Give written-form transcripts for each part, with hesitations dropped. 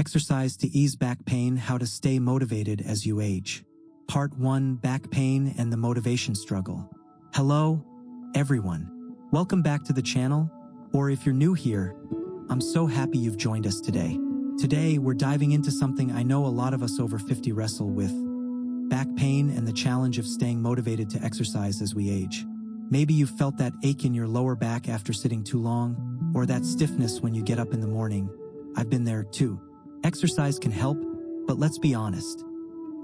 Exercise to ease back pain, how to stay motivated as you age. Part 1, back pain and the motivation struggle. Hello, everyone. Welcome back to the channel, or if you're new here, I'm so happy you've joined us today. Today, we're diving into something I know a lot of us over 50 wrestle with: back pain and the challenge of staying motivated to exercise as we age. Maybe you've felt that ache in your lower back after sitting too long, or that stiffness when you get up in the morning. I've been there too. Exercise can help, but let's be honest.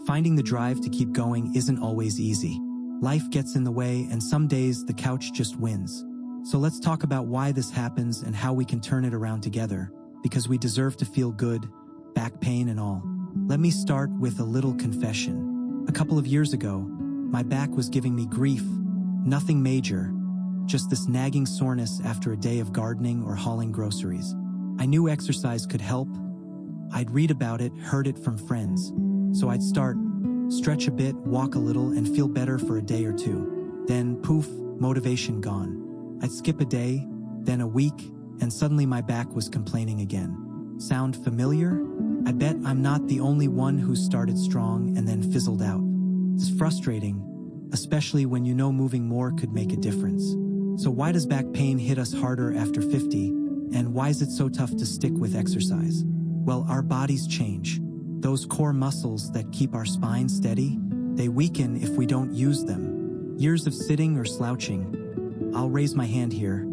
Finding the drive to keep going isn't always easy. Life gets in the way, and some days the couch just wins. So let's talk about why this happens and how we can turn it around together, because we deserve to feel good, back pain and all. Let me start with a little confession. A couple of years ago, my back was giving me grief. Nothing major, just this nagging soreness after a day of gardening or hauling groceries. I knew exercise could help. I'd read about it, heard it from friends. So I'd start, stretch a bit, walk a little, and feel better for a day or two. Then, poof, motivation gone. I'd skip a day, then a week, and suddenly my back was complaining again. Sound familiar? I bet I'm not the only one who started strong and then fizzled out. It's frustrating, especially when you know moving more could make a difference. So why does back pain hit us harder after 50, and why is it so tough to stick with exercise? Well, our bodies change. Those core muscles that keep our spine steady, they weaken if we don't use them. Years of sitting or slouching. I'll raise my hand here.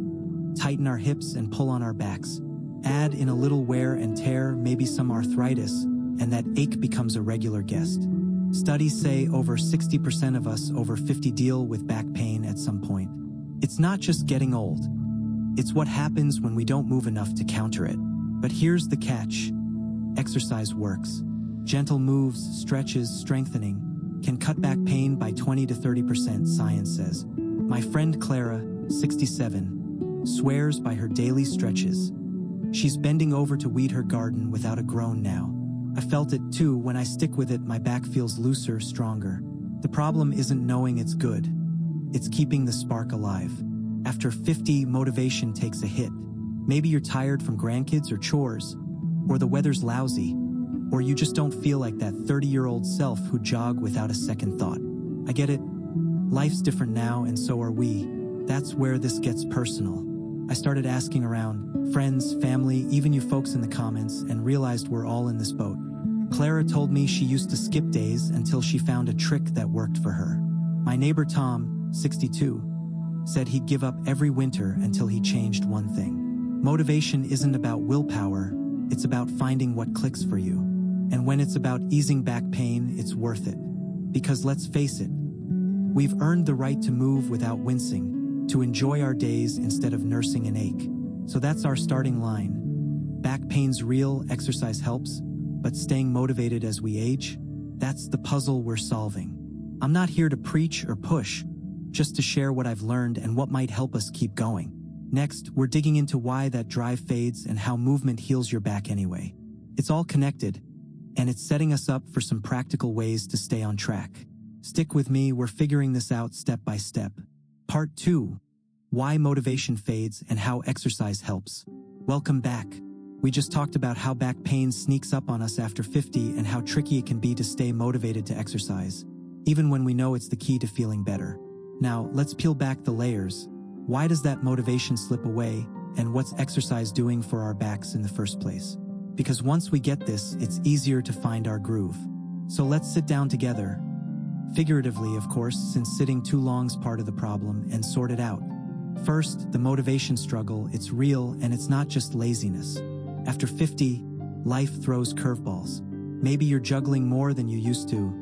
Tighten our hips and pull on our backs. Add in a little wear and tear, maybe some arthritis, and that ache becomes a regular guest. Studies say over 60% of us over 50 deal with back pain at some point. It's not just getting old. It's what happens when we don't move enough to counter it. But here's the catch. Exercise works. Gentle moves, stretches, strengthening can cut back pain by 20 to 30%, science says. My friend Clara, 67, swears by her daily stretches. She's bending over to weed her garden without a groan now. I felt it too. When I stick with it, my back feels looser, stronger. The problem isn't knowing it's good. It's keeping the spark alive. After 50, motivation takes a hit. Maybe you're tired from grandkids or chores, or the weather's lousy, or you just don't feel like that 30-year-old self who jogged without a second thought. I get it. Life's different now, and so are we. That's where this gets personal. I started asking around, friends, family, even you folks in the comments, and realized we're all in this boat. Clara told me she used to skip days until she found a trick that worked for her. My neighbor Tom, 62, said he'd give up every winter until he changed one thing. Motivation isn't about willpower, it's about finding what clicks for you. And when it's about easing back pain, it's worth it. Because let's face it, we've earned the right to move without wincing, to enjoy our days instead of nursing an ache. So that's our starting line. Back pain's real, exercise helps, but staying motivated as we age, that's the puzzle we're solving. I'm not here to preach or push, just to share what I've learned and what might help us keep going. Next, we're digging into why that drive fades and how movement heals your back anyway. It's all connected, and it's setting us up for some practical ways to stay on track. Stick with me, we're figuring this out step by step. Part 2, why motivation fades and how exercise helps. Welcome back. We just talked about how back pain sneaks up on us after 50 and how tricky it can be to stay motivated to exercise, even when we know it's the key to feeling better. Now, let's peel back the layers. Why does that motivation slip away, and what's exercise doing for our backs in the first place? Because once we get this, it's easier to find our groove. So let's sit down together, figuratively of course, since sitting too long's part of the problem, and sort it out. First, the motivation struggle. It's real, and it's not just laziness. After 50, life throws curveballs. Maybe you're juggling more than you used to.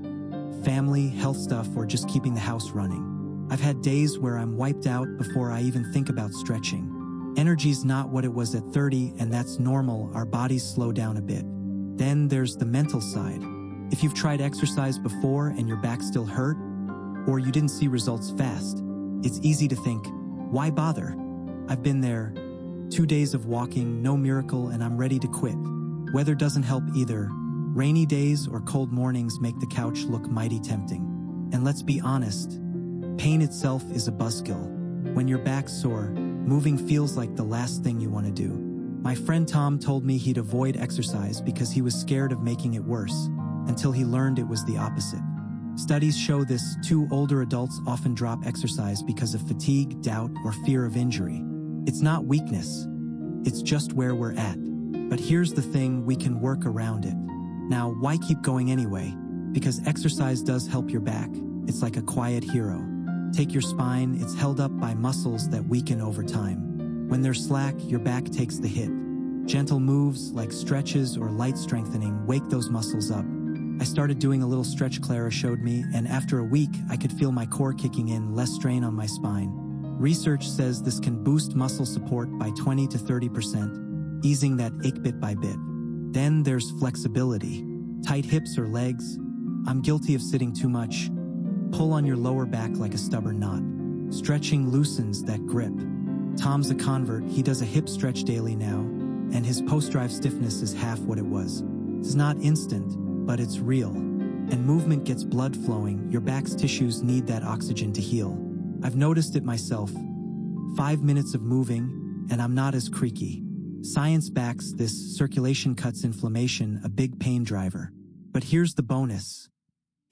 Family, health stuff, or just keeping the house running. I've had days where I'm wiped out before I even think about stretching. Energy's not what it was at 30, and that's normal. Our bodies slow down a bit. Then there's the mental side. If you've tried exercise before and your back still hurt, or you didn't see results fast, it's easy to think, why bother? I've been there. 2 days of walking, no miracle, and I'm ready to quit. Weather doesn't help either. Rainy days or cold mornings make the couch look mighty tempting. And let's be honest, pain itself is a buzzkill. When your back's sore, moving feels like the last thing you want to do. My friend Tom told me he'd avoid exercise because he was scared of making it worse, until he learned it was the opposite. Studies show this too. Older adults often drop exercise because of fatigue, doubt, or fear of injury. It's not weakness. It's just where we're at. But here's the thing, we can work around it. Now, why keep going anyway? Because exercise does help your back. It's like a quiet hero. Take your spine, it's held up by muscles that weaken over time. When they're slack, your back takes the hit. Gentle moves like stretches or light strengthening wake those muscles up. I started doing a little stretch Clara showed me, and after a week, I could feel my core kicking in, less strain on my spine. Research says this can boost muscle support by 20 to 30%, easing that ache bit by bit. Then there's flexibility. Tight hips or legs. I'm guilty of sitting too much. Pull on your lower back like a stubborn knot. Stretching loosens that grip. Tom's a convert, he does a hip stretch daily now, and his post-drive stiffness is half what it was. It's not instant, but it's real. And movement gets blood flowing, your back's tissues need that oxygen to heal. I've noticed it myself. 5 minutes of moving, and I'm not as creaky. Science backs this, circulation cuts inflammation, a big pain driver. But here's the bonus.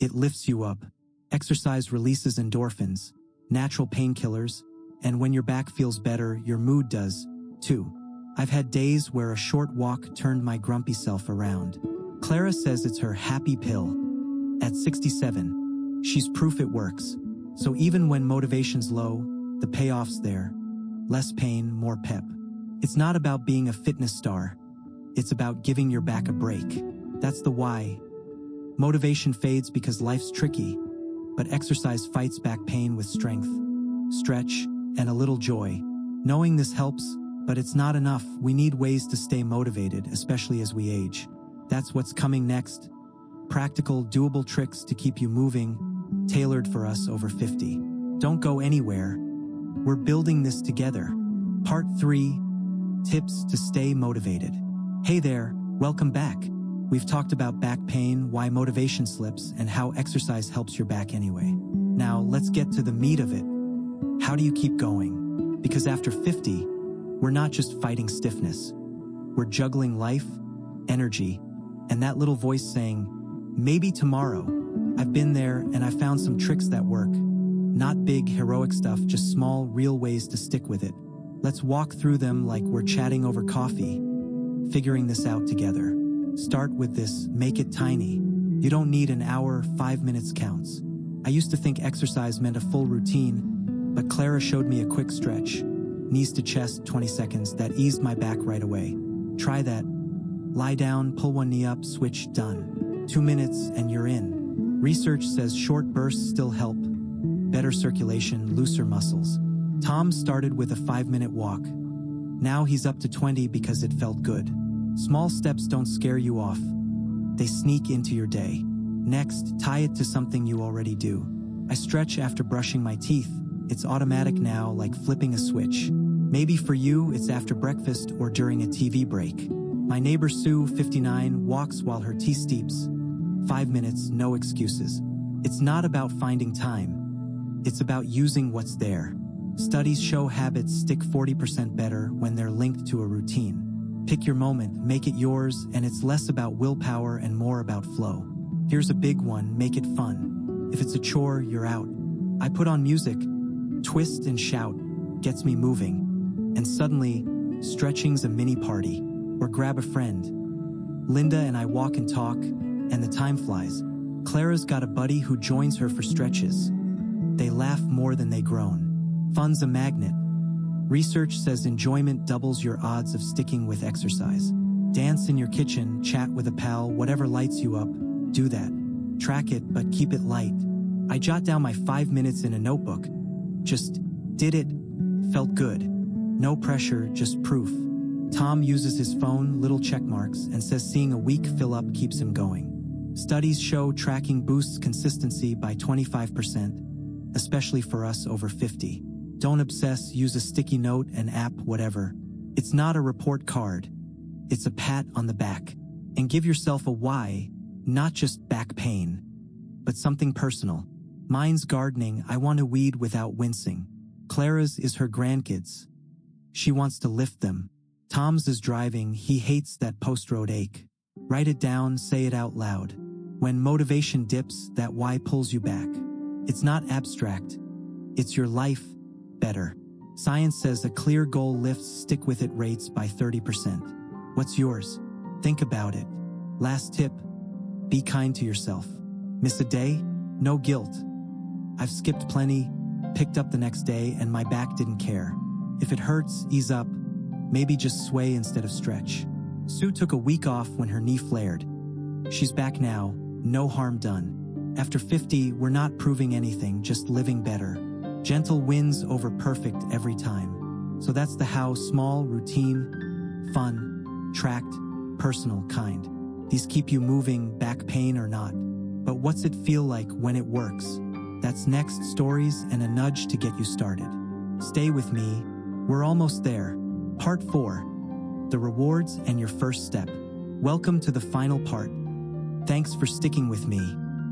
It lifts you up. Exercise releases endorphins, natural painkillers, and when your back feels better, your mood does, too. I've had days where a short walk turned my grumpy self around. Clara says it's her happy pill. At 67, she's proof it works. So even when motivation's low, the payoff's there. Less pain, more pep. It's not about being a fitness star. It's about giving your back a break. That's the why. Motivation fades because life's tricky, but exercise fights back pain with strength, stretch, and a little joy. Knowing this helps, but it's not enough. We need ways to stay motivated, especially as we age. That's what's coming next. Practical, doable tricks to keep you moving, tailored for us over 50. Don't go anywhere. We're building this together. Part 3, Tips to Stay Motivated. Hey there, welcome back. We've talked about back pain, why motivation slips, and how exercise helps your back anyway. Now, let's get to the meat of it. How do you keep going? Because after 50, we're not just fighting stiffness. We're juggling life, energy, and that little voice saying, maybe tomorrow. I've been there and I found some tricks that work. Not big, heroic stuff, just small, real ways to stick with it. Let's walk through them like we're chatting over coffee, figuring this out together. Start with this, make it tiny. You don't need an hour, 5 minutes counts. I used to think exercise meant a full routine, but Clara showed me a quick stretch. Knees to chest, 20 seconds, that eased my back right away. Try that. Lie down, pull one knee up, switch, done. 2 minutes and you're in. Research says short bursts still help. Better circulation, looser muscles. Tom started with a 5-minute walk. Now he's up to 20 because it felt good. Small steps don't scare you off. They sneak into your day. Next, tie it to something you already do. I stretch after brushing my teeth. It's automatic now, like flipping a switch. Maybe for you, it's after breakfast or during a TV break. My neighbor Sue, 59, walks while her tea steeps. 5 minutes, no excuses. It's not about finding time. It's about using what's there. Studies show habits stick 40% better when they're linked to a routine. Pick your moment, make it yours, and it's less about willpower and more about flow. Here's a big one, make it fun. If it's a chore, you're out. I put on music, twist and shout, gets me moving. And suddenly, stretching's a mini party. Or grab a friend. Linda and I walk and talk, and the time flies. Clara's got a buddy who joins her for stretches. They laugh more than they groan. Fun's a magnet. Research says enjoyment doubles your odds of sticking with exercise. Dance in your kitchen, chat with a pal, whatever lights you up, do that. Track it, but keep it light. I jot down my 5 minutes in a notebook. Just did it, felt good. No pressure, just proof. Tom uses his phone, little check marks, and says seeing a week fill up keeps him going. Studies show tracking boosts consistency by 25%, especially for us over 50. Don't obsess, use a sticky note, an app, whatever. It's not a report card. It's a pat on the back. And give yourself a why, not just back pain, but something personal. Mine's gardening, I want to weed without wincing. Clara's is her grandkids. She wants to lift them. Tom's is driving, he hates that post-road ache. Write it down, say it out loud. When motivation dips, that why pulls you back. It's not abstract. It's your life better. Science says a clear goal lifts stick with it rates by 30%. What's yours? Think about it. Last tip, be kind to yourself. Miss a day? No guilt. I've skipped plenty, picked up the next day, and my back didn't care. If it hurts, ease up. Maybe just sway instead of stretch. Sue took a week off when her knee flared. She's back now, no harm done. After 50, we're not proving anything, just living better. Gentle wins over perfect every time. So that's the how: small, routine, fun, tracked, personal, kind. These keep you moving, back pain or not. But what's it feel like when it works? That's next, stories and a nudge to get you started. Stay with me, we're almost there. Part 4, the rewards and your first step. Welcome to the final part. Thanks for sticking with me.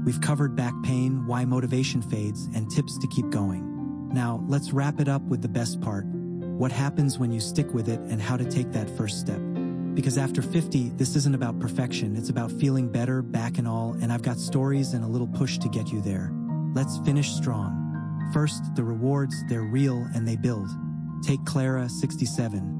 We've covered back pain, why motivation fades, and tips to keep going. Now, let's wrap it up with the best part. What happens when you stick with it and how to take that first step. Because after 50, this isn't about perfection, it's about feeling better, back and all, and I've got stories and a little push to get you there. Let's finish strong. First, the rewards, they're real and they build. Take Clara, 67.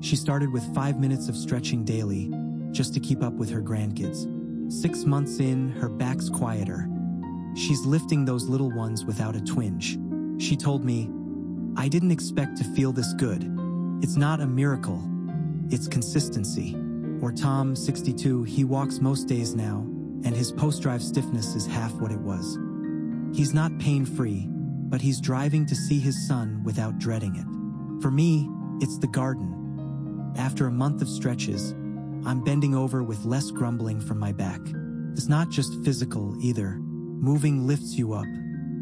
She started with 5 minutes of stretching daily, just to keep up with her grandkids. 6 months in, her back's quieter. She's lifting those little ones without a twinge. She told me, I didn't expect to feel this good. It's not a miracle, it's consistency. Or Tom, 62, he walks most days now, and his post-drive stiffness is half what it was. He's not pain-free, but he's driving to see his son without dreading it. For me, it's the garden. After a month of stretches, I'm bending over with less grumbling from my back. It's not just physical either. Moving lifts you up.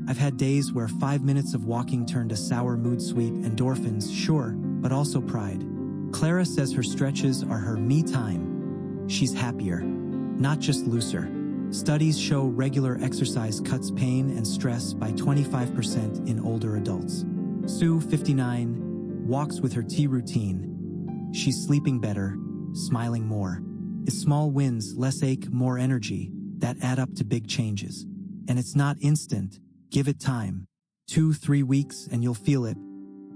I've had days where 5 minutes of walking turned a sour mood sweet, endorphins, sure, but also pride. Clara says her stretches are her me time. She's happier, not just looser. Studies show regular exercise cuts pain and stress by 25% in older adults. Sue, 59, walks with her tea routine. She's sleeping better, smiling more. It's small wins, less ache, more energy, that add up to big changes. And it's not instant. Give it time. 2-3 weeks and you'll feel it.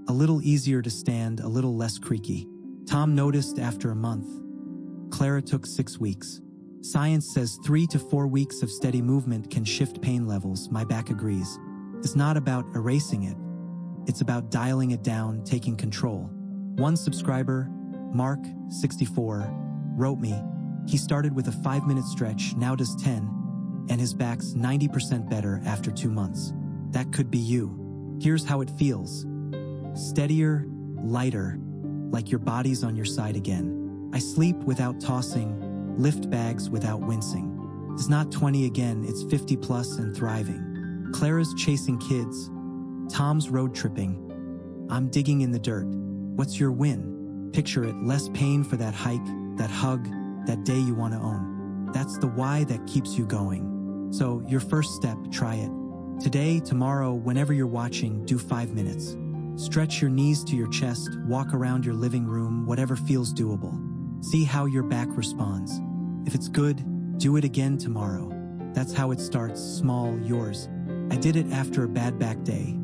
A little easier to stand, a little less creaky. Tom noticed after a month. Clara took 6 weeks. Science says 3 to 4 weeks of steady movement can shift pain levels. My back agrees. It's not about erasing it. It's about dialing it down, taking control. One subscriber, Mark, 64, wrote me. He started with a 5-minute stretch, now does 10, and his back's 90% better after 2 months. That could be you. Here's how it feels. Steadier, lighter, like your body's on your side again. I sleep without tossing, lift bags without wincing. It's not 20 again, it's 50 plus and thriving. Clara's chasing kids. Tom's road tripping. I'm digging in the dirt. What's your win? Picture it, less pain for that hike, that hug, that day you want to own. That's the why that keeps you going. So your first step, try it. Today, tomorrow, whenever you're watching, do 5 minutes. Stretch your knees to your chest, walk around your living room, whatever feels doable. See how your back responds. If it's good, do it again tomorrow. That's how it starts, small, yours. I did it after a bad back day.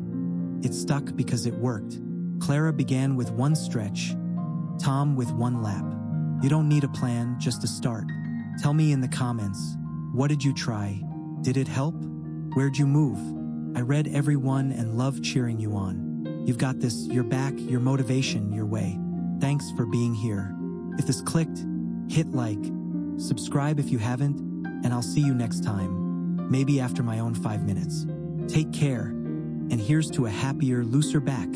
It stuck because it worked. Clara began with 1 stretch, Tom with 1 lap. You don't need a plan, just a start. Tell me in the comments, what did you try? Did it help? Where'd you move? I read every one and love cheering you on. You've got this, your back, your motivation, your way. Thanks for being here. If this clicked, hit like, subscribe if you haven't, and I'll see you next time. Maybe after my own 5 minutes. Take care, and here's to a happier, looser back.